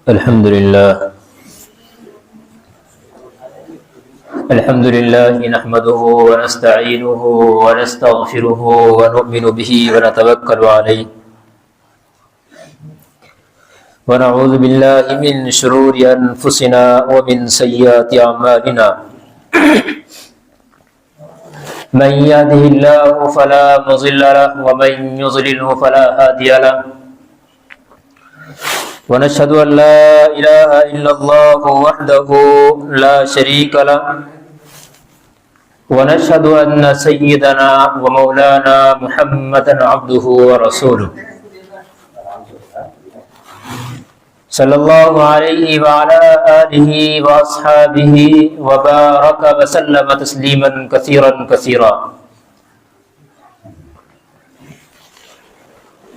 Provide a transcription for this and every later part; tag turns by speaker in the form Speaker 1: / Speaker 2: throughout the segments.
Speaker 1: الحمد لله نحمده ونستعينه ونستغفره ونؤمن به ونتوكل عليه ونعوذ بالله من شرور أنفسنا ومن سيئات أعمالنا من يهده الله فلا مضل له ومن يضلله فلا هادي له ونشهد أن لا إله إلا الله وحده لا شريك له ونشهد أن سيدنا ومولانا محمدا عبده ورسوله صلى الله عليه وعلى آله وأصحابه وبارك وسلم تسليما كثيرا كثيرا.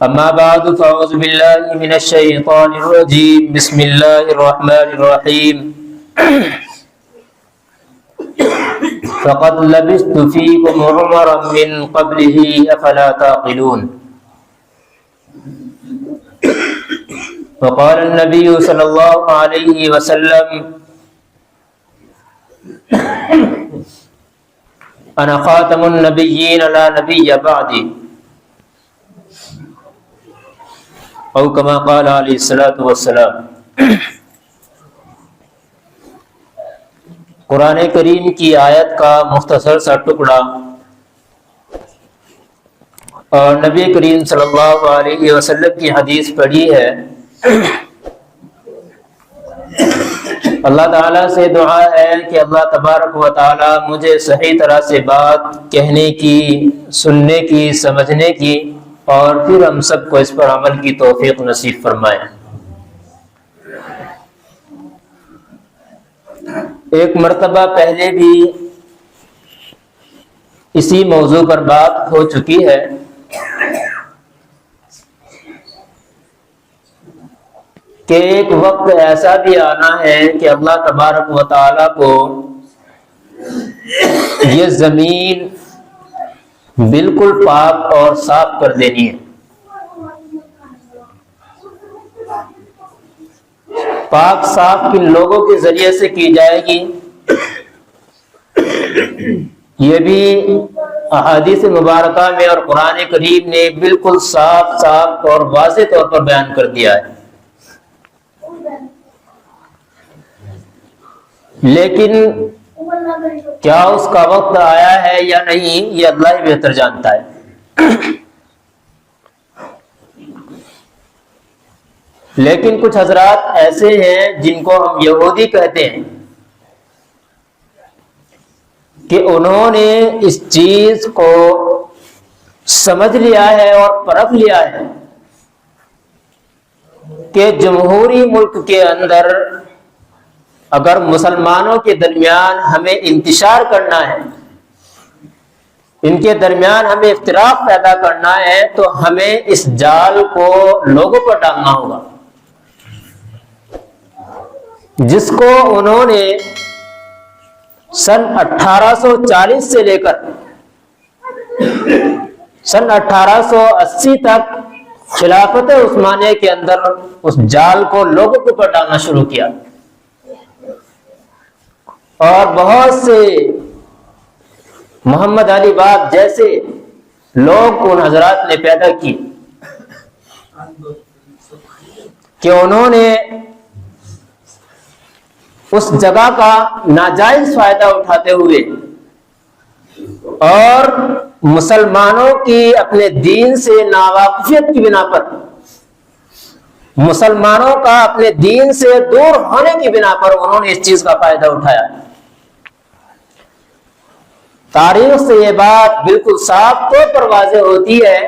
Speaker 1: أما بعد فأعوذ بالله من الشيطان الرجيم. بسم الله الرحمن الرحيم. فقد لبثت فيكم عمرا من قبله أفلا تعقلون. وقال النبي صلى الله عليه وسلم أنا خاتم النبيين لا نبي بعدي او کما قال علیہ الصلوۃ والسلام. قرآن کریم کی آیت کا مختصر سا ٹکڑا اور نبی کریم صلی اللہ علیہ وسلم کی حدیث پڑھی ہے. اللہ تعالیٰ سے دعا ہے کہ اللہ تبارک و تعالیٰ مجھے صحیح طرح سے بات کہنے کی، سننے کی، سمجھنے کی اور پھر ہم سب کو اس پر عمل کی توفیق نصیب فرمائے. ایک مرتبہ پہلے بھی اسی موضوع پر بات ہو چکی ہے کہ ایک وقت ایسا بھی آنا ہے کہ اللہ تبارک و تعالیٰ کو یہ زمین بالکل پاک اور صاف کر دینی ہے. پاک صاف کن لوگوں کے ذریعے سے کی جائے گی یہ بھی احادیث مبارکہ میں اور قرآن کریم نے بالکل صاف اور واضح طور پر بیان کر دیا ہے. لیکن کیا اس کا وقت آیا ہے یا نہیں یہ اللہ ہی بہتر جانتا ہے. لیکن کچھ حضرات ایسے ہیں جن کو ہم یہودی کہتے ہیں کہ انہوں نے اس چیز کو سمجھ لیا ہے اور پرکھ لیا ہے کہ جمہوری ملک کے اندر اگر مسلمانوں کے درمیان ہمیں انتشار کرنا ہے، ان کے درمیان ہمیں اختلاف پیدا کرنا ہے، تو ہمیں اس جال کو لوگوں پر ڈالنا ہوگا جس کو انہوں نے سن 1840 سے لے کر سن 1880 تک خلافت عثمانیہ کے اندر اس جال کو لوگوں کے اوپر ڈالنا شروع کیا. اور بہت سے محمد علی باب جیسے لوگ ان حضرات نے پیدا کی کہ انہوں نے اس جگہ کا ناجائز فائدہ اٹھاتے ہوئے اور مسلمانوں کی اپنے دین سے ناواقفیت کی بنا پر، مسلمانوں کا اپنے دین سے دور ہونے کی بنا پر انہوں نے اس چیز کا فائدہ اٹھایا. تاریخ سے یہ بات بالکل صاف طور پر واضح ہوتی ہے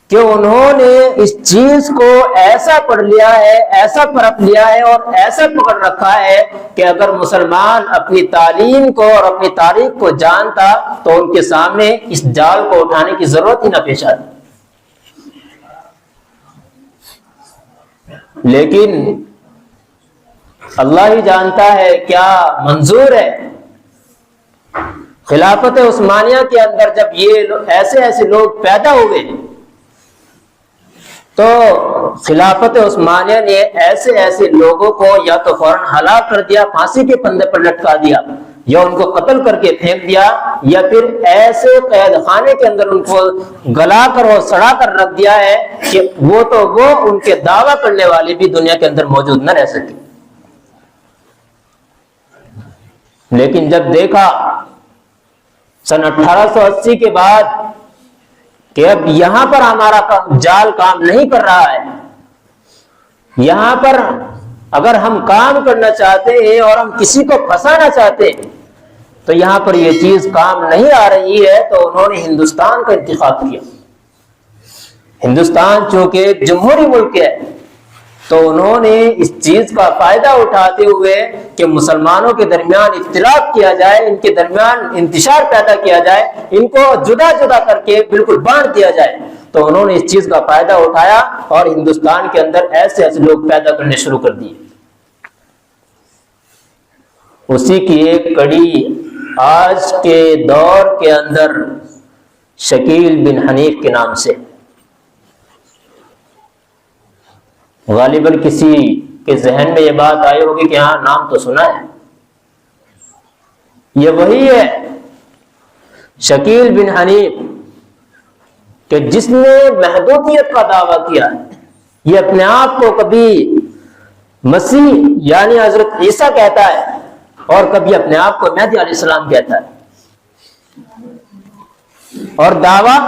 Speaker 1: کہ انہوں نے اس چیز کو ایسا پڑھ لیا ہے، ایسا پرکھ لیا ہے اور ایسا پکڑ رکھا ہے کہ اگر مسلمان اپنی تعلیم کو اور اپنی تاریخ کو جانتا تو ان کے سامنے اس جال کو اٹھانے کی ضرورت ہی نہ پیش آتی. لیکن اللہ ہی جانتا ہے کیا منظور ہے. خلافت عثمانیہ کے اندر جب یہ ایسے لوگ پیدا ہوئے تو خلافت عثمانیہ نے ایسے ایسے لوگوں کو یا تو فوراً ہلاک کر دیا، پھانسی کے پھندے پر لٹکا دیا، یا ان کو قتل کر کے پھینک دیا، یا پھر ایسے قید خانے کے اندر ان کو گلا کر اور سڑا کر رکھ دیا ہے کہ وہ ان کے دعویٰ کرنے والے بھی دنیا کے اندر موجود نہ رہ سکے۔ لیکن جب دیکھا سن 1880 کے بعد کہ اب یہاں پر ہمارا جال کام نہیں کر رہا ہے، یہاں پر اگر ہم کام کرنا چاہتے ہیں اور ہم کسی کو پھنسانا چاہتے ہیں تو یہاں پر یہ چیز کام نہیں آ رہی ہے، تو انہوں نے ہندوستان کا انتخاب کیا۔ ہندوستان چونکہ جمہوری ملک ہے تو انہوں نے اس چیز کا فائدہ اٹھاتے ہوئے کہ مسلمانوں کے درمیان اختلاف کیا جائے، ان کے درمیان انتشار پیدا کیا جائے، ان کو جدا جدا کر کے بالکل بانٹ دیا جائے، تو انہوں نے اس چیز کا فائدہ اٹھایا اور ہندوستان کے اندر ایسے ایسے لوگ پیدا کرنے شروع کر دیے۔ اسی کی ایک کڑی آج کے دور کے اندر شکیل بن حنیف کے نام سے، غالباً کسی کے ذہن میں یہ بات آئی ہوگی کہ ہاں نام تو سنا ہے، یہ وہی ہے شکیل بن حنیف کہ جس نے محدودیت کا دعویٰ کیا ہے۔ یہ اپنے آپ کو کبھی مسیح یعنی حضرت عیسیٰ کہتا ہے اور کبھی اپنے آپ کو مہدی علیہ السلام کہتا ہے، اور دعویٰ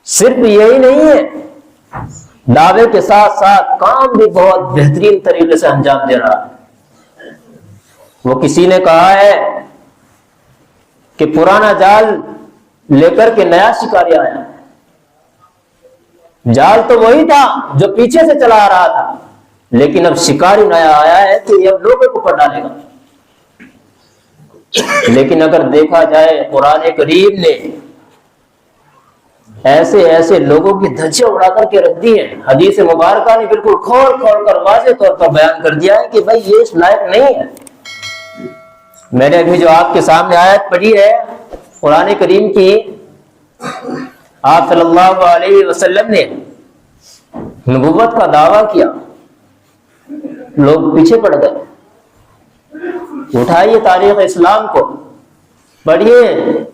Speaker 1: صرف یہی نہیں ہے، دعوے کے ساتھ ساتھ کام بھی بہت بہترین طریقے سے انجام دے رہا ہے۔ وہ کسی نے کہا ہے کہ پرانا جال لے کر کے نیا شکاری آیا، جال تو وہی تھا جو پیچھے سے چلا آ رہا تھا، لیکن اب شکاری نیا آیا ہے کہ یہ اب لوگوں کو پکڑ ڈالے گا۔ لیکن اگر دیکھا جائے قرآن کریم نے ایسے ایسے لوگوں کی دھجیاں اڑا کر کے رکھ دی ہیں، حدیث مبارکہ نے بالکل کھول کھول کر واضح طور پر بیان کر دیا ہے کہ بھائی یہ اس لائق نہیں ہے۔ میں نے ابھی جو آپ کے سامنے آیت پڑھی ہے قرآن کریم کی، آپ صلی اللہ علیہ وسلم نے نبوت کا دعویٰ کیا، لوگ پیچھے پڑ گئے۔ اٹھائیے تاریخ اسلام کو پڑھیے،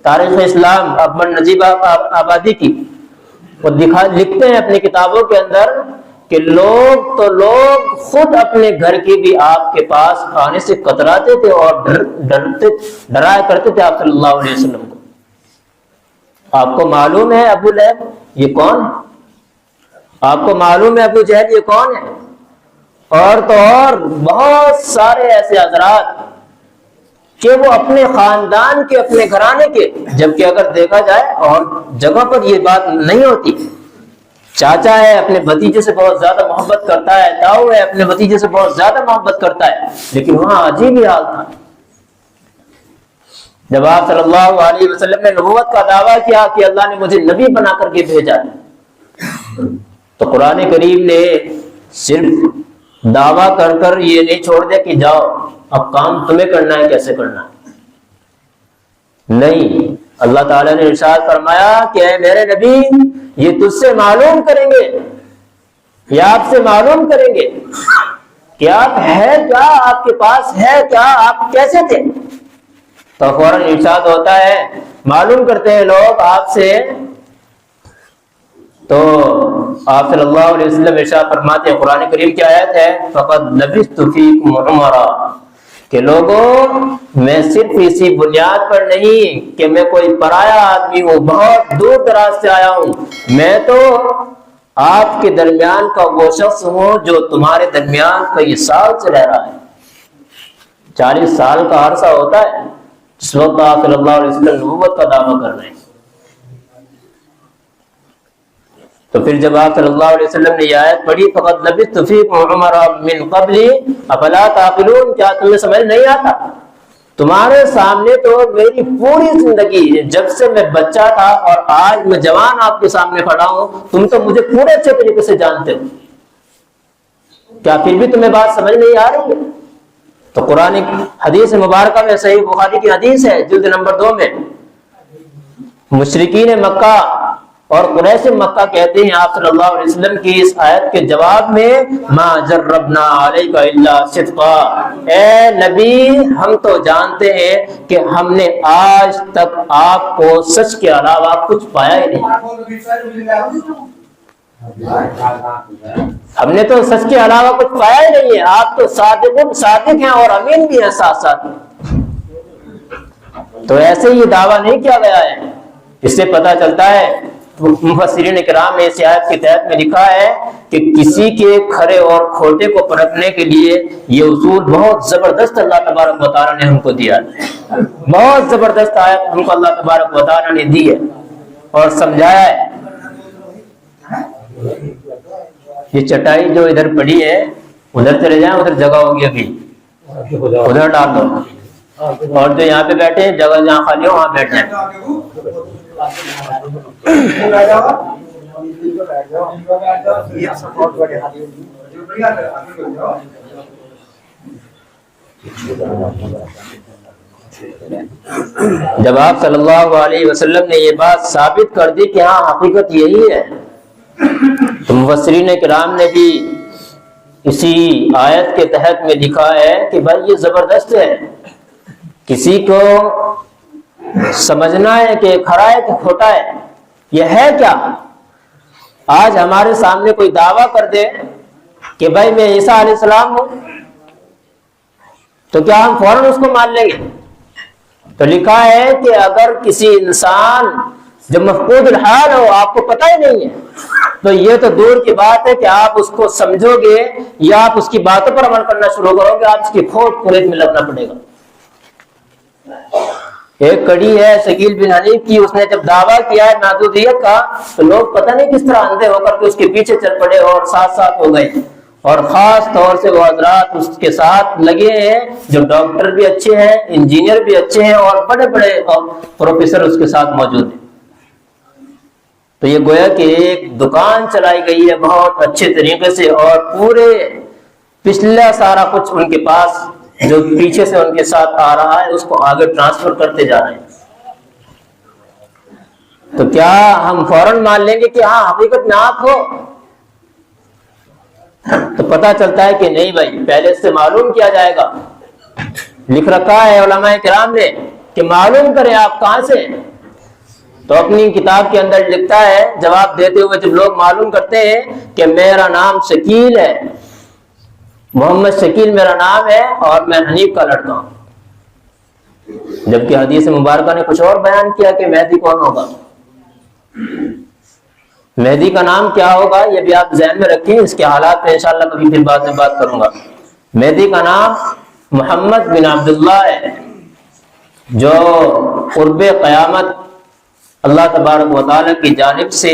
Speaker 1: تاریخ اسلام اکبر نجیب آبادی کی، وہ لکھتے ہیں اپنی کتابوں کے اندر کہ لوگ خود اپنے گھر کی بھی آپ کے پاس آنے سے کتراتے تھے اور ڈرایا کرتے تھے آپ صلی اللہ علیہ وسلم کو۔ آپ کو معلوم ہے ابو لہب یہ کون ہے؟ آپ کو معلوم ہے ابو جہل یہ کون ہے؟ اور تو اور بہت سارے ایسے حضرات کہ وہ اپنے خاندان کے، اپنے گھرانے کے، جبکہ اگر دیکھا جائے اور جگہ پر یہ بات نہیں ہوتی، چاچا ہے اپنے بھتیجے سے بہت زیادہ محبت کرتا ہے، تاؤ ہے اپنے بھتیجے سے بہت زیادہ محبت کرتا ہے، لیکن وہاں عجیب ہی حال تھا۔ جب آپ صلی اللہ علیہ وسلم نے نبوت کا دعویٰ کیا کہ اللہ نے مجھے نبی بنا کر کے بھیجا ہے، تو قرآن کریم نے صرف دعویٰ کر کر یہ نہیں چھوڑ دیا کہ جاؤ اب کام تمہیں کرنا ہے، کیسے کرنا ہے، نہیں، اللہ تعالیٰ نے ارشاد فرمایا کہ اے میرے نبی یہ تجھ سے معلوم کریں گے، یہ آپ سے معلوم کریں گے کہ آپ ہے کیا، آپ کے پاس ہے کیا، آپ کیسے تھے۔ تو فوراً ارشاد ہوتا ہے، معلوم کرتے ہیں لوگ آپ سے، تو آپ صلی اللہ علیہ وسلم ارشاد فرماتے ہیں، قرآن کریم کی آیت ہے فَقَدْ لَبِثْتُ فِيكُمْ عُمَرًا، کہ لوگوں میں صرف اسی بنیاد پر نہیں کہ میں کوئی پرایا آدمی ہوں، بہت دور دراز سے آیا ہوں، میں تو آپ کے درمیان کا وہ شخص ہوں جو تمہارے درمیان کئی سال سے رہ رہا ہے۔ 40 سال کا عرصہ ہوتا ہے جس وقت آپ صلی اللہ علیہ وسلم نبوت کا دعویٰ کر رہے ہیں۔ تو پھر جب آپ صلی اللہ علیہ وسلم نے یہ آیت پڑھی فَقَدْ لَبِثْتُ فِيكُمْ عُمَرًا مِّن قَبْلِ أَفَلَا تَعْقِلُونَ، کیا تمہیں سمجھ نہیں آتا؟ تمہارے سامنے تو میری پوری زندگی، جب سے میں بچہ تھا اور آج میں جوان آپ کے سامنے کھڑا ہوں، تم تو مجھے پورے اچھے طریقے سے جانتے ہو، کیا پھر بھی تمہیں بات سمجھ نہیں آ رہی ہے؟ تو قرآن حدیث مبارکہ میں صحیح بخاری کی حدیث ہے جلد نمبر 2 میں، مشرکین مکہ اور قریش مکہ کہتے ہیں آپ صلی اللہ علیہ وسلم کی اس آیت کے جواب میں ما جربنا علیک الا صدقا، اے نبی ہم تو جانتے ہیں کہ ہم نے آج تک آپ کو سچ کے علاوہ کچھ پایا ہی نہیں، ہم نے تو سچ کے علاوہ کچھ پایا ہی نہیں ہے، آپ تو صادق ہیں اور امین بھی ہیں ساتھ ساتھ۔ تو ایسے ہی دعویٰ نہیں کیا گیا ہے۔ اس سے پتہ چلتا ہے، مفسرین کرام نے اس آیت کے تحت میں لکھا ہے کہ کسی کے کھرے اور کھوٹے کو پرکھنے کے لیے یہ اصول بہت زبردست اللہ تبارک و تعالیٰ نے ہم کو دیا ہے، بہت زبردست آیت ہم کو اللہ تبارک و تعالیٰ نے دی ہے اور سمجھایا ہے۔ یہ چٹائی جو ادھر پڑی ہے ادھر چلے جائیں، ادھر جگہ ہوگی ابھی، ادھر ڈال دو، اور جو یہاں پہ بیٹھے ہیں جگہ جہاں خالی ہو وہاں بیٹھ جائیں۔ جب آپ صلی اللہ علیہ وسلم نے یہ بات ثابت کر دی کہ ہاں حقیقت یہی ہے، تو مفسرین کرام نے بھی اسی آیت کے تحت میں لکھا ہے کہ بھائی یہ زبردست ہے، کسی کو سمجھنا ہے کہ کھرا ہے کہ کھوٹا ہے، یہ ہے کیا۔ آج ہمارے سامنے کوئی دعویٰ کر دے کہ بھائی میں عیسیٰ علیہ السلام ہوں، تو کیا ہم فوراً اس کو مان لیں گے؟ تو لکھا ہے کہ اگر کسی انسان جو مفقود الحال ہو، آپ کو پتہ ہی نہیں ہے، تو یہ تو دور کی بات ہے کہ آپ اس کو سمجھو گے یا آپ اس کی باتوں پر عمل کرنا شروع کرو گے، آپ اس کی کھوٹ کھوٹ میں لگنا پڑے گا۔ ایک کڑی ہے شکیل بن حنیف کی، اس نے جب دعویٰ کیا ہے محدودیت کا تو لوگ پتہ نہیں کس طرح اندھے ہو کر کے اس کے پیچھے چل پڑے اور ساتھ ساتھ ہو گئے، اور خاص طور سے وہ حضرات اس کے ساتھ لگے ہیں جو ڈاکٹر بھی اچھے ہیں، انجینئر بھی اچھے ہیں اور بڑے بڑے پروفیسر اس کے ساتھ موجود ہیں۔ تو یہ گویا کہ ایک دکان چلائی گئی ہے بہت اچھے طریقے سے، اور پورے پچھلا سارا کچھ ان کے پاس جو پیچھے سے ان کے ساتھ آ رہا ہے اس کو آگے ٹرانسفر کرتے جا رہے ہیں۔ تو کیا ہم فوراً مان لیں گے کہ ہاں حقیقت میں آپ ہو؟ تو پتہ چلتا ہے کہ نہیں بھائی، پہلے سے معلوم کیا جائے گا۔ لکھ رکھا ہے علماء کرام نے کہ معلوم کریں آپ کہاں سے۔ تو اپنی کتاب کے اندر لکھتا ہے جواب دیتے ہوئے، جب لوگ معلوم کرتے ہیں کہ میرا نام شکیل ہے، محمد شکیل میرا نام ہے اور میں حنیف کا لڑکا ہوں، جبکہ حدیث مبارکہ نے کچھ اور بیان کیا کہ مہدی کون ہوگا، مہدی کا نام کیا ہوگا یہ بھی آپ ذہن میں رکھیں، اس کے حالات میں انشاءاللہ کبھی پھر بعد میں بات کروں گا۔ مہدی کا نام محمد بن عبداللہ ہے، جو قرب قیامت اللہ تبارک و تعالیٰ کی جانب سے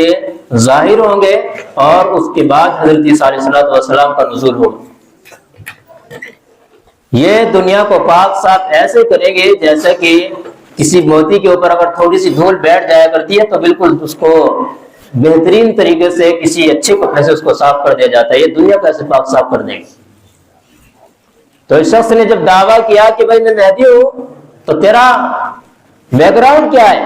Speaker 1: ظاہر ہوں گے، اور اس کے بعد حضرت عیسیٰ علیہ السلام کا نزول ہوگا۔ یہ دنیا کو پاک صاف ایسے کریں گے جیسا کہ کسی موتی کے اوپر اگر تھوڑی سی دھول بیٹھ جایا کرتی ہے تو بالکل اس کو بہترین طریقے سے کسی اچھے کپڑے سے اس کو صاف کر دیا جاتا ہے، یہ دنیا کو ایسے پاک صاف کر دیں گے۔ تو اس شخص نے جب دعویٰ کیا کہ بھائی میں مہدی ہوں، تو تیرا بیک گراؤنڈ کیا ہے،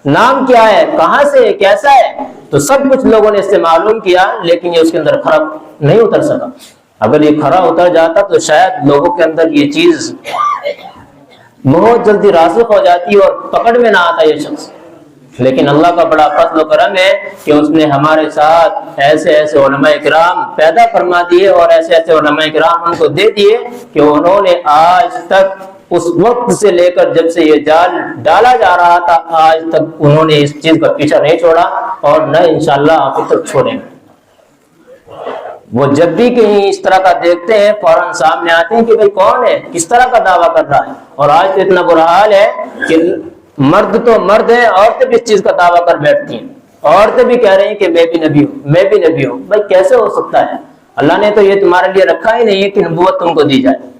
Speaker 1: نام کیا ہے، کہاں سے، کیسا ہے، تو سب کچھ لوگوں نے اس سے معلوم کیا، لیکن یہ اس کے اندر کھرا نہیں اتر سکا۔ اگر یہ کھرا اتر جاتا تو شاید لوگوں کے اندر یہ چیز بہت جلدی راسخ ہو جاتی اور پکڑ میں نہ آتا یہ شخص۔ لیکن اللہ کا بڑا فضل و کرم ہے کہ اس نے ہمارے ساتھ ایسے ایسے علماء کرام پیدا فرما دیے اور ایسے ایسے علماء کرام ان کو دے دیے کہ انہوں نے آج تک اس وقت سے لے کر جب سے یہ جال ڈالا جا رہا تھا آج تک انہوں نے اس چیز کا پیچھا نہیں چھوڑا، اور نہ انشاءاللہ آخر تک چھوڑیں گے۔ وہ جب بھی کہیں اس طرح کا دیکھتے ہیں فوراً سامنے آتے ہیں کہ بھئی کون ہے، کس طرح کا دعویٰ کر رہا ہے۔ اور آج تو اتنا برا حال ہے کہ مرد تو مرد ہیں، عورتیں بھی اس چیز کا دعویٰ کر بیٹھتی ہیں، عورتیں بھی کہہ رہی ہیں کہ میں بھی نبی ہوں، میں بھی نبی ہوں۔ بھائی کیسے ہو سکتا ہے؟ اللہ نے تو یہ تمہارے لیے رکھا ہی نہیں ہے کہ نبوت تم کو دی جائے۔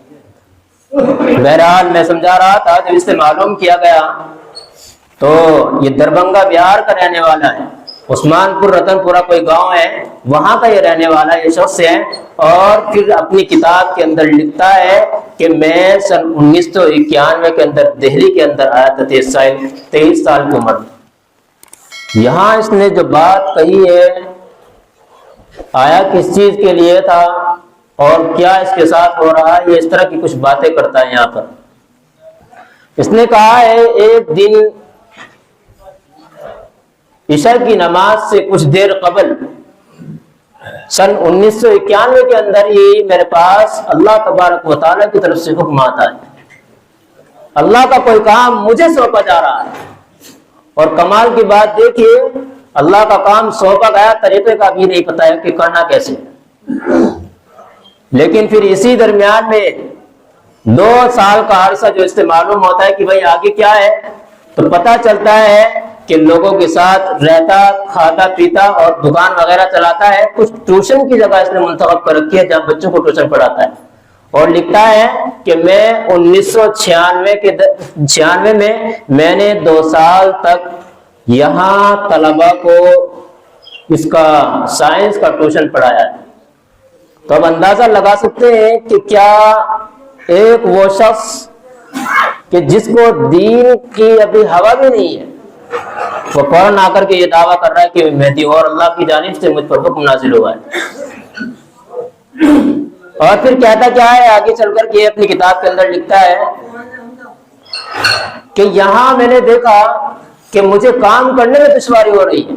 Speaker 1: بہرحال میں سمجھا رہا تھا، جب اس سے معلوم کیا گیا تو یہ دربھنگا بہار کا رہنے والا ہے، عثمان پور رتن پورہ کوئی گاؤں ہے وہاں کا یہ رہنے والا یہ شخص ہے، اور پھر اپنی کتاب کے اندر لکھتا ہے کہ میں سن 1991 کے اندر دہلی کے اندر آیا تھا، 23 سال کی عمر میں۔ یہاں اس نے جو بات کہی ہے آیا کس چیز کے لیے تھا اور کیا اس کے ساتھ ہو رہا ہے، یہ اس طرح کی کچھ باتیں کرتا ہے یہاں پر۔ اس نے کہا ہے ایک دن عشاء کی نماز سے کچھ دیر قبل سن 1991 کے اندر ہی میرے پاس اللہ تبارک و تعالیٰ کی طرف سے حکم آتا ہے، اللہ کا کوئی کام مجھے سونپا جا رہا ہے۔ اور کمال کی بات دیکھیے، اللہ کا کام سونپا گیا، طریقے کا بھی نہیں پتا ہے کہ کرنا کیسے، لیکن پھر اسی درمیان میں 2 سال کا عرصہ جو اس سے معلوم ہوتا ہے کہ بھائی آگے کیا ہے، تو پتہ چلتا ہے کہ لوگوں کے ساتھ رہتا، کھاتا پیتا اور دکان وغیرہ چلاتا ہے۔ کچھ ٹیوشن کی جگہ اس نے منتخب کر رکھی ہے جہاں بچوں کو ٹیوشن پڑھاتا ہے، اور لکھتا ہے کہ میں 1996 میں نے 2 سال تک یہاں طلبہ کو اس کا سائنس کا ٹیوشن پڑھایا ہے۔ تو اب اندازہ لگا سکتے ہیں کہ کیا ایک وہ شخص کہ جس کو دین کی ابھی ہوا بھی نہیں ہے، وہ فوراً آ کر کے یہ دعویٰ کر رہا ہے کہ مہدی اور اللہ کی جانب سے مجھ پر حکم نازل ہوا ہے۔ اور پھر کہتا کیا ہے آگے چل کر کے اپنی کتاب کے اندر لکھتا ہے کہ یہاں میں نے دیکھا کہ مجھے کام کرنے میں دشواری ہو رہی ہے،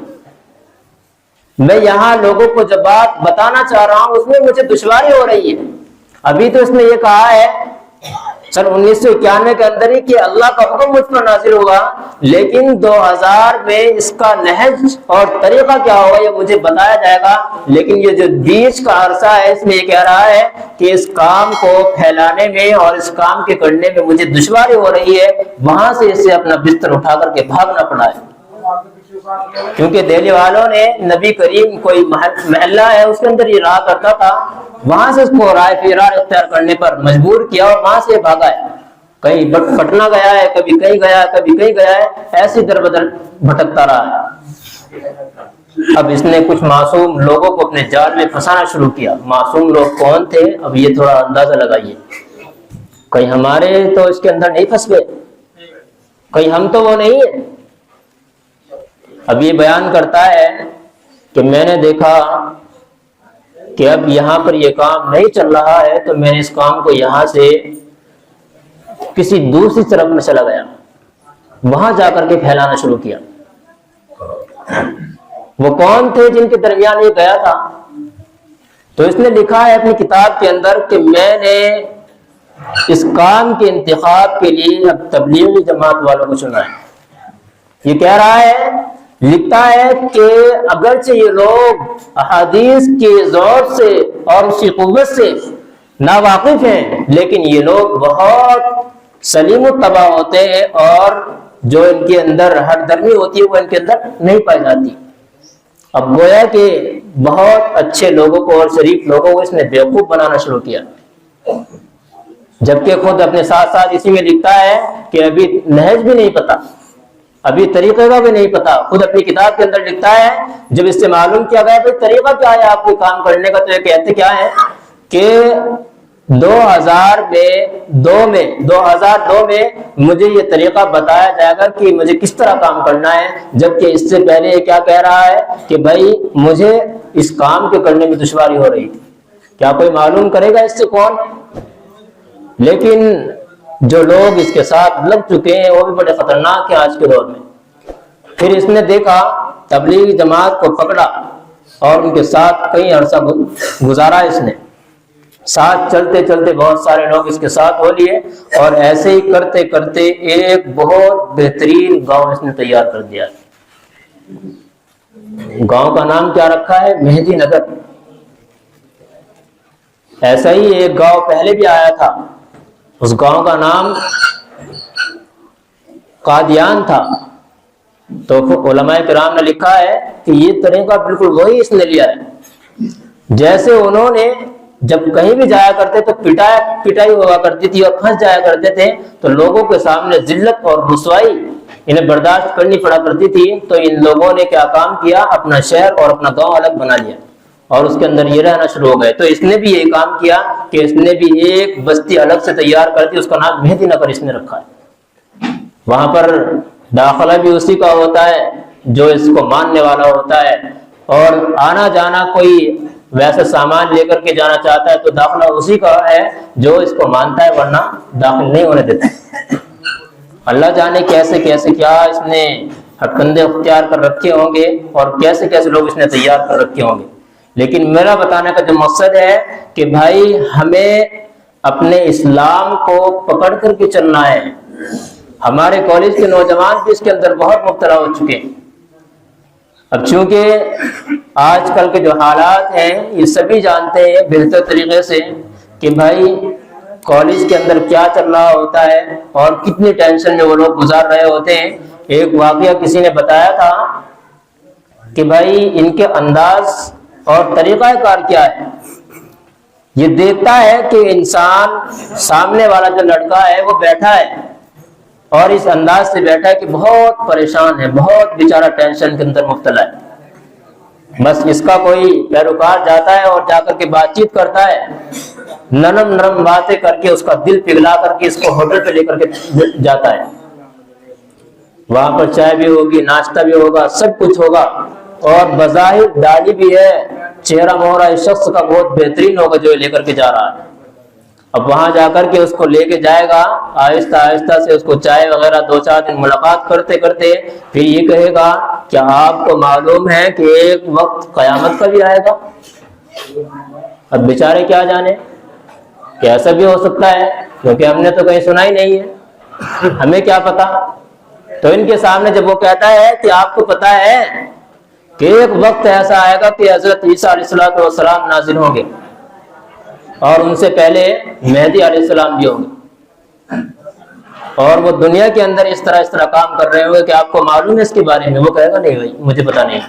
Speaker 1: میں یہاں لوگوں کو جب بات بتانا چاہ رہا ہوں اس میں مجھے دشواری ہو رہی ہے۔ ابھی تو اس نے یہ کہا ہے سن 1991 کے اندر ہی کہ اللہ کا حکم مجھ پر نازل ہوگا، لیکن 2000 میں اس کا نہج اور طریقہ کیا ہوگا یہ مجھے بتایا جائے گا، لیکن یہ جو بیچ کا عرصہ ہے اس میں یہ کہہ رہا ہے کہ اس کام کو پھیلانے میں اور اس کام کے کرنے میں مجھے دشواری ہو رہی ہے۔ وہاں سے اسے اپنا بستر اٹھا کر کے بھاگنا پڑا ہے، کیونکہ دہلی والوں نے نبی کریم کوئی محلہ ہے اس کے اندر یہ رہا کرتا تھا، وہاں سے اس کو رائے فرار اختیار کرنے پر مجبور کیا اور وہاں سے بھاگا ہے۔ کہیں پٹنہ گیا ہے، کبھی کہیں گیا ہے، کبھی کہیں گیا ہے، ایسے در بدر بھٹکتا رہا ہے۔ اب اس نے کچھ معصوم لوگوں کو اپنے جال میں پھنسانا شروع کیا۔ معصوم لوگ کون تھے اب یہ تھوڑا اندازہ لگائیے، کہیں ہمارے تو اس کے اندر نہیں پھنس گئے، کہیں ہم تو وہ نہیں ہیں۔ اب یہ بیان کرتا ہے کہ میں نے دیکھا کہ اب یہاں پر یہ کام نہیں چل رہا ہے، تو میں نے اس کام کو یہاں سے کسی دوسری طرف میں چلا گیا، وہاں جا کر کے پھیلانا شروع کیا۔ وہ کون تھے جن کے درمیان یہ گیا تھا؟ تو اس نے لکھا ہے اپنی کتاب کے اندر کہ میں نے اس کام کے انتخاب کے لیے اب تبلیغی جماعت والوں کو چنا ہے۔ یہ کہہ رہا ہے، لکھتا ہے کہ اگرچہ یہ لوگ احادیث کے ذوق سے اور اس کی قوت سے ناواقف ہیں، لیکن یہ لوگ بہت سلیم الطبع ہوتے ہیں اور جو ان کے اندر ہر درمی ہوتی ہے وہ ان کے اندر نہیں پائی جاتی۔ اب گویا کہ بہت اچھے لوگوں کو اور شریف لوگوں کو اس نے بیوقوف بنانا شروع کیا، جبکہ خود اپنے ساتھ ساتھ اسی میں لکھتا ہے کہ ابھی نہج بھی نہیں پتا، ابھی طریقے کا بھی نہیں پتا۔ خود اپنی کتاب کے اندر لکھتا ہے جب اس سے معلوم کیا گیا بھائی طریقہ کیا ہے آپ کو کام کرنے کا، تو یہ کہتے کیا ہے کہ 2002 میں مجھے یہ طریقہ بتایا جائے گا کہ مجھے کس طرح کام کرنا ہے، جبکہ اس سے پہلے یہ کیا کہہ رہا ہے کہ بھائی مجھے اس کام کے کرنے میں دشواری ہو رہی تھی۔ کیا کوئی معلوم کرے گا اس سے کون؟ لیکن جو لوگ اس کے ساتھ لگ چکے ہیں وہ بھی بڑے خطرناک ہیں آج کے دور میں۔ پھر اس نے دیکھا تبلیغی جماعت کو پکڑا اور ان کے ساتھ کئی عرصہ گزارا، اس نے ساتھ چلتے چلتے بہت سارے لوگ اس کے ساتھ ہو لیے، اور ایسے ہی کرتے کرتے ایک بہت بہترین گاؤں اس نے تیار کر دیا۔ گاؤں کا نام کیا رکھا ہے؟ مہدی نگر۔ ایسا ہی ایک گاؤں پہلے بھی آیا تھا، اس گاؤں کا نام قادیان تھا۔ تو علماء کرام نے لکھا ہے کہ یہ طریقہ بالکل وہی اس نے لیا ہے، جیسے انہوں نے جب کہیں بھی جایا کرتے تو پٹائی ہوا کرتی تھی اور پھنس جایا کرتے تھے، تو لوگوں کے سامنے ذلت اور رسوائی انہیں برداشت کرنی پڑا کرتی تھی، تو ان لوگوں نے کیا کام کیا، اپنا شہر اور اپنا گاؤں الگ بنا لیا اور اس کے اندر یہ رہنا شروع ہو گئے۔ تو اس نے بھی یہ کام کیا کہ اس نے بھی ایک بستی الگ سے تیار کر دی، اس کا نام مہدی نگر اس نے رکھا ہے۔ وہاں پر داخلہ بھی اسی کا ہوتا ہے جو اس کو ماننے والا ہوتا ہے، اور آنا جانا کوئی ویسے سامان لے کر کے جانا چاہتا ہے تو داخلہ اسی کا ہے جو اس کو مانتا ہے، ورنہ داخل نہیں ہونے دیتا۔ اللہ جانے کیسے کیسے کیا اس نے ہتھکندے اختیار کر رکھے ہوں گے اور کیسے کیسے لوگ اس نے تیار کر رکھے ہوں گے۔ لیکن میرا بتانے کا جو مقصد ہے کہ بھائی ہمیں اپنے اسلام کو پکڑ کر کے چلنا ہے۔ ہمارے کالج کے نوجوان بھی اس کے اندر بہت مبتلا ہو چکے ہیں۔ اب چونکہ آج کل کے جو حالات ہیں یہ سبھی جانتے ہیں بہتر طریقے سے کہ بھائی کالج کے اندر کیا چل رہا ہوتا ہے اور کتنی ٹینشن میں وہ لوگ گزار رہے ہوتے ہیں۔ ایک واقعہ کسی نے بتایا تھا کہ بھائی ان کے انداز اور طریقہ کار کیا ہے، یہ دیکھتا ہے کہ انسان سامنے والا جو لڑکا ہے وہ بیٹھا ہے اور اس انداز سے بیٹھا ہے کہ بہت پریشان ہے، بہت بیچارہ ٹینشن کے اندر مبتلا ہے۔ بس اس کا کوئی پیروکار جاتا ہے اور جا کر کے بات چیت کرتا ہے، نرم نرم باتیں کر کے اس کا دل پگھلا کر کے اس کو ہوٹل پہ لے کر کے جاتا ہے۔ وہاں پر چائے بھی ہوگی، ناشتہ بھی ہوگا، سب کچھ ہوگا، اور بظاہر داڑھی بھی ہے، چہرہ مہرہ اس شخص کا بہت بہترین ہوگا جو لے کر کے جا رہا ہے۔ اب وہاں جا کر کے اس کو لے کے جائے گا، آہستہ آہستہ سے اس کو چائے وغیرہ 2-4 دن ملاقات کرتے کرتے پھر یہ کہے گا کہ آپ کو معلوم ہے کہ ایک وقت قیامت کا بھی آئے گا۔ اب بیچارے کیا جانے کہ ایسا بھی ہو سکتا ہے، کیونکہ ہم نے تو کہیں سنا ہی نہیں ہے، ہمیں کیا پتا۔ تو ان کے سامنے جب وہ کہتا ہے کہ آپ کو پتا ہے کہ ایک وقت ایسا آئے گا کہ حضرت عیسیٰ علیہ السلام نازل ہوں گے اور ان سے پہلے مہدی علیہ السلام بھی ہوں گے، اور وہ دنیا کے اندر اس طرح کام کر رہے ہوں گے کہ آپ کو معلوم ہے اس کے بارے میں۔ وہ کہے گا نہیں بھائی مجھے پتا نہیں۔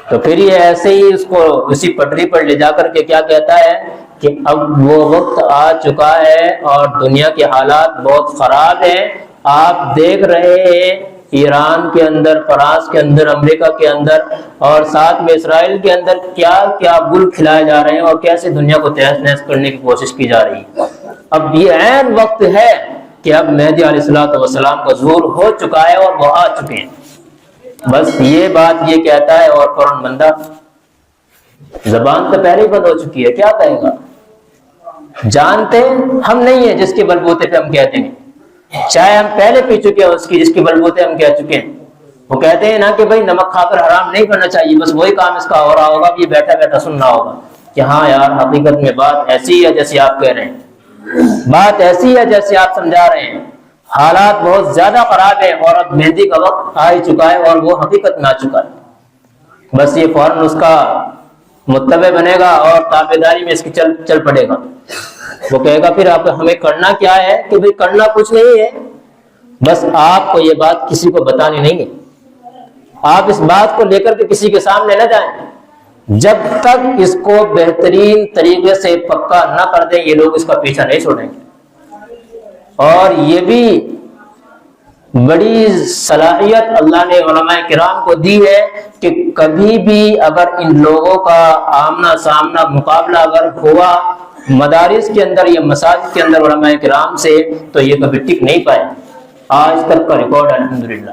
Speaker 1: تو پھر یہ ایسے ہی اس کو اسی پٹری پر لے جا کر کے کیا کہتا ہے کہ اب وہ وقت آ چکا ہے اور دنیا کے حالات بہت خراب ہیں۔ آپ دیکھ رہے ہیں ایران کے اندر، فرانس کے اندر، امریکہ کے اندر اور ساتھ میں اسرائیل کے اندر کیا کیا گل کھلائے جا رہے ہیں اور کیسے دنیا کو تہس نہس کرنے کی کوشش کی جا رہی ہے۔ اب یہ عین وقت ہے کہ اب مہدی علیہ السلام کا ظہور ہو چکا ہے اور وہ آ چکے ہیں۔ بس یہ بات یہ کہتا ہے اور فوراً بندہ زبان تو پہلے ہی بند ہو چکی ہے، کیا کہے گا؟ جانتے ہم نہیں ہیں جس کے بلبوتے پہ ہم کہتے ہیں، چائے ہم پہلے پی چکے ہیں اس کی جس کے بلبوتے ہم کہہ چکے ہیں۔ وہ کہتے ہیں نا کہ بھائی نمک کھا کر حرام نہیں کرنا چاہیے، بس وہی کام اس کا ہو رہا ہوگا، یہ بیٹھا بیٹھا سننا ہوگا کہ ہاں یار حقیقت میں بات ایسی ہے جیسے آپ کہہ رہے ہیں، بات ایسی ہے جیسے آپ سمجھا رہے ہیں، حالات بہت زیادہ خراب ہے اور اب مہندی کا وقت آ ہی چکا ہے اور وہ حقیقت میں آ چکا ہے۔ بس یہ فوراً اس کا متبع بنے گا اور تابعداری میں اس کی چل پڑے گا۔ وہ کہے گا پھر آپ ہمیں کرنا کیا ہے کہ بھائی کرنا کچھ نہیں ہے، بس آپ کو یہ بات کسی کو بتانی نہیں ہے، آپ اس بات کو لے کر کے کسی کے سامنے نہ جائیں جب تک اس کو بہترین طریقے سے پکا نہ کر دیں، یہ لوگ اس کا پیچھا نہیں چھوڑیں گے۔ اور یہ بھی بڑی صلاحیت اللہ نے علماء کرام کو دی ہے کہ کبھی بھی اگر ان لوگوں کا آمنا سامنا مقابلہ اگر ہوا مدارس کے اندر یا مساجد کے اندر علماء کرام سے تو یہ کبھی ٹک نہیں پائے۔ آج تک کا ریکارڈ الحمدللہ۔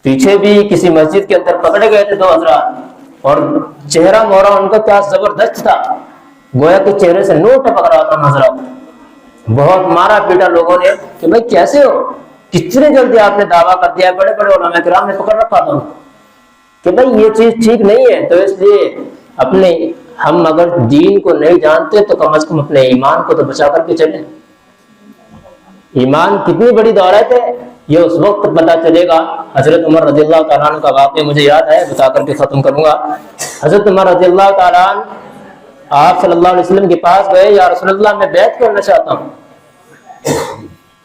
Speaker 1: پیچھے بھی کسی مسجد کے اندر پکڑے گئے تھے 2 حضرات اور چہرہ مہرہ ان کا کیا زبردست تھا، گویا کہ چہرے سے نور ٹپک رہا تھا حضرات۔ بہت مارا پیٹا لوگوں نے کہ بھائی کیسے ہو، کتنے جلدی آپ نے دعویٰ کر دیا، بڑے بڑے علماء کرام نے پکڑ رکھا تھا کہ بھائی یہ چیز ٹھیک نہیں ہے۔ تو اس لیے ہم اگر دین کو نہیں جانتے تو کم از کم اپنے ایمان کو تو بچا کر کے چلیں۔ ایمان کتنی بڑی دولت ہے یہ اس وقت پتہ چلے گا۔ حضرت عمر رضی اللہ تعالیٰ عنہ کا واقعہ مجھے یاد ہے، بتا کر کے ختم کروں گا۔ حضرت عمر رضی اللہ تعالیٰ عنہ آپ صلی اللہ علیہ وسلم کے پاس گئے، یا رسول اللہ میں بیعت کرنا چاہتا ہوں۔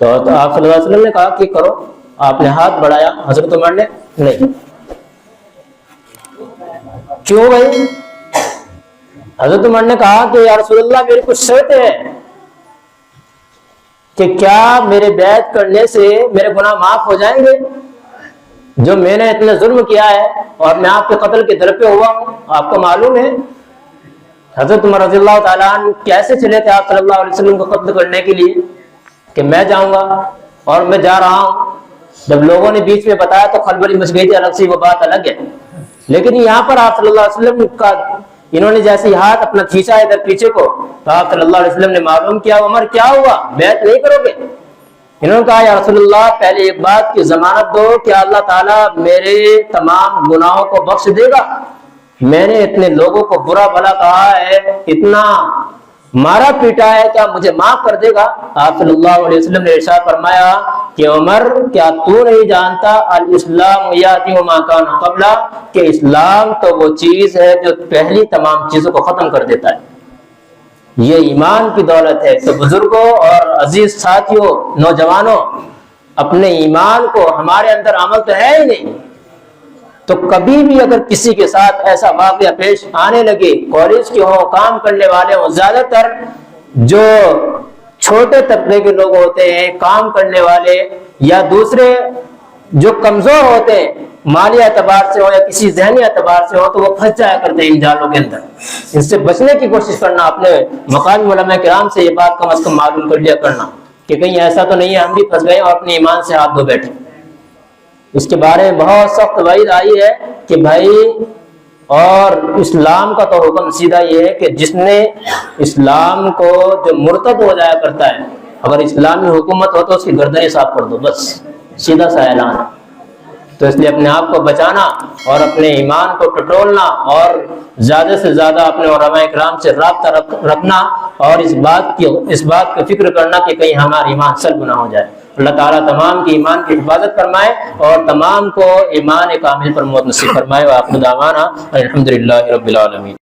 Speaker 1: تو آپ صلی اللہ علیہ وسلم نے کہا کہ کرو۔ آپ نے ہاتھ بڑھایا، حضرت عمر نے نہیں۔ کیوں بھائی؟ حضرت عمر نے کہا کہ یا رسول اللہ میری کچھ شرط ہے کہ کیا میرے بیعت کرنے سے میرے گناہ معاف ہو جائیں گے؟ جو میں نے اتنا ظلم کیا ہے اور میں آپ کے قتل کے در پہ ہوا ہوں، آپ کو معلوم ہے۔ حضرت عمر رضی اللہ تعالیٰ عنہ کیسے چلے تھے آپ صلی اللہ علیہ وسلم کو قتل کرنے کے لیے کہ میں جاؤں گا اور میں جا رہا ہوں جب لوگوں نے بیچ میں بتایا تو خلبلی مچ گئی تھی، الگ سے وہ بات الگ ہے. لیکن یہاں پر آپ صلی اللہ علیہ وسلم کا انہوں نے جیسے ہی ہاتھ اپنا کھینچا ادھر پیچھے کو تو آپ صلی اللہ علیہ وسلم نے معلوم کیا عمر کیا ہوا، بیعت نہیں کرو گے؟ انہوں نے کہا یا رسول اللہ پہلے ایک بات کی ضمانت دو کہ اللہ تعالیٰ میرے تمام گناہوں کو بخش دے گا، میں نے اتنے لوگوں کو برا بھلا کہا ہے، اتنا مارا پیٹا ہے، کیا مجھے معاف کر دے گا؟ آپ صلی اللہ علیہ وسلم نے ارشاد فرمایا کہ عمر کیا تو نہیں جانتا الاسلام یاتی ما کان قبلہ، کہ اسلام تو وہ چیز ہے جو پہلی تمام چیزوں کو ختم کر دیتا ہے. یہ ایمان کی دولت ہے. تو بزرگوں اور عزیز ساتھیوں، نوجوانوں، اپنے ایمان کو، ہمارے اندر عمل تو ہے ہی نہیں، تو کبھی بھی اگر کسی کے ساتھ ایسا واقعہ پیش آنے لگے، کالج کے ہوں، کام کرنے والے ہوں، زیادہ تر جو چھوٹے طبقے کے لوگ ہوتے ہیں، کام کرنے والے یا دوسرے جو کمزور ہوتے ہیں مالی اعتبار سے ہو یا کسی ذہنی اعتبار سے ہو، تو وہ پھنس جایا کرتے ہیں ان جالوں کے اندر. اس سے بچنے کی کوشش کرنا، اپنے مقامی علماء کرام سے یہ بات کم از کم معلوم کر لیا کرنا کہ کہیں ایسا تو نہیں ہے ہم بھی پھنس گئے اور اپنے ایمان سے ہاتھ دھو بیٹھے. اس کے بارے میں بہت سخت وعید آئی ہے کہ بھائی، اور اسلام کا تو حکم سیدھا یہ ہے کہ جس نے اسلام کو جو مرتد ہو جایا کرتا ہے، اگر اسلامی حکومت ہو تو اس کی گردنیں صاف کر دو، بس سیدھا سا اعلان ہے. تو اس لیے اپنے آپ کو بچانا اور اپنے ایمان کو ٹٹولنا اور زیادہ سے زیادہ اپنے علماء کرام سے رابطہ رکھنا اور اس بات کی فکر کرنا کہ کہیں ہمارا ایمان سلب نہ ہو جائے. اللہ تعالیٰ تمام کی ایمان کی حفاظت فرمائے اور تمام کو ایمان کامل پر موت نصیب فرمائے. وآخر دعوانا الحمدللہ رب العالمین.